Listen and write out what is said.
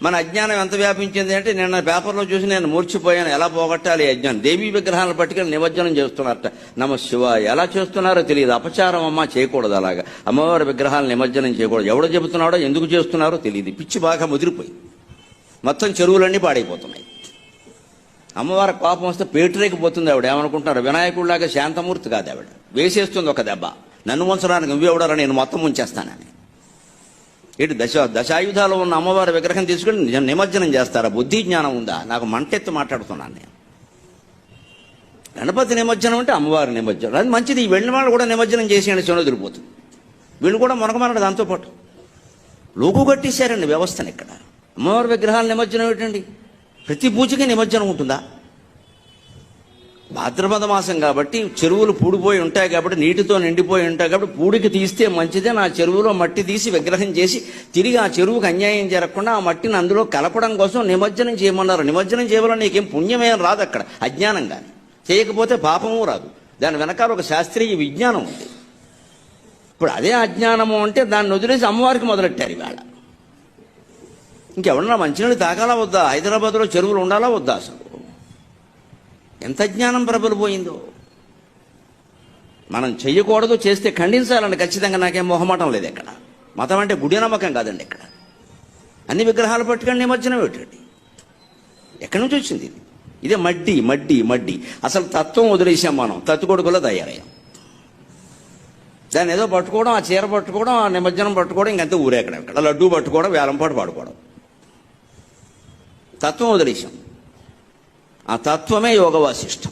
మన అజ్ఞానం ఎంత వ్యాపించింది అంటే నిన్న పేపర్లో చూసి నేను మూర్చిపోయాను. ఎలా పోగొట్టాలి అజ్ఞానం? దేవీ విగ్రహాలను పట్టుకెళ్ళి నిమజ్జనం చేస్తున్నారట. నమ శివాయ. ఎలా చేస్తున్నారో తెలియదు. అపచారం అమ్మ, చేయకూడదు అలాగా. అమ్మవారి విగ్రహాలను నిమజ్జనం చేయకూడదు. ఎవడో చెబుతున్నాడో ఎందుకు చేస్తున్నారో తెలియదు. పిచ్చి బాగా ముదిరిపోయి మొత్తం చెరువులన్నీ పాడైపోతున్నాయి. అమ్మవారి కోపం వస్తే పేటరేకిపోతుంది ఆవిడ. ఏమనుకుంటున్నారు? వినాయకుడిలాగా శాంతమూర్తి కాదు ఆవిడ. వేసేస్తుంది ఒక దెబ్బ. నన్ను ముంచడానికి నువ్వెవడారా, నేను మొత్తం ముంచేస్తానని. ఇటు దశాయుధాలు ఉన్న అమ్మవారి విగ్రహం తీసుకుని నిమజ్జనం చేస్తారా? బుద్ధి జ్ఞానం ఉందా? నాకు మంటెత్తి మాట్లాడుతున్నాను నేను. గణపతి నిమజ్జనం అంటే అమ్మవారి నిమజ్జనం అది మంచిది. వెళ్ళిన వాళ్ళు కూడా నిమజ్జనం చేసేయండి, చెను వదిలిపోతుంది. వీళ్ళు కూడా మొనకమన్నాడు దాంతోపాటు. లోకు కట్టేశారండి వ్యవస్థను. ఇక్కడ అమ్మవారి విగ్రహాల నిమజ్జనం ఏంటండి? ప్రతి పూజకి నిమజ్జనం ఉంటుందా? భాద్రపద మాసం కాబట్టి చెరువులు పూడిపోయి ఉంటాయి కాబట్టి, నీటితో నిండిపోయి ఉంటాయి కాబట్టి పూడికి తీస్తే మంచిదే. నా చెరువులో మట్టి తీసి విగ్రహం చేసి తిరిగి ఆ చెరువుకు అన్యాయం జరగకుండా ఆ మట్టిని అందులో కలపడం కోసం నిమజ్జనం చేయమన్నారు. నిమజ్జనం చేయవల్ల నీకేం పుణ్యమేం రాదు అక్కడ, అజ్ఞానం కానీ. చేయకపోతే పాపము రాదు. దాని వెనకాల ఒక శాస్త్రీయ విజ్ఞానం ఉంది. ఇప్పుడు అదే అజ్ఞానము అంటే దాన్ని వదిలేసి అమ్మవారికి మొదలెట్టారు ఇవాళ. ఇంకెవరన్నా మంచినీళ్ళు తాగాలా వద్దా? హైదరాబాద్లో చెరువులు ఉండాలా వద్దా? అసలు ఎంత జ్ఞానం ప్రబలిపోయిందో. మనం చెయ్యకూడదు, చేస్తే ఖండించాలండి ఖచ్చితంగా. నాకేం మొహమాటం లేదు. ఎక్కడ మతం అంటే గుడి నమ్మకం కాదండి. ఇక్కడ అన్ని విగ్రహాలు పట్టుకొని నిమజ్జనం పెట్టండి. ఎక్కడి నుంచి వచ్చింది ఇది? ఇదే మడ్డి మడ్డి మడ్డి. అసలు తత్వం వదిలేసాం మనం, తత్తుకొడుకులో తయారయ్యాం. దాన్ని ఏదో పట్టుకోవడం, ఆ చీర పట్టుకోవడం, ఆ నిమజ్జనం పట్టుకోవడం, ఇంకంతే ఊరేక్కడ. ఇక్కడ లడ్డూ పట్టుకోవడం, వేలంపాటు పాడుకోవడం. తత్వం వదిలేసాం. ఆ తత్వమే యోగ వాసిష్టం.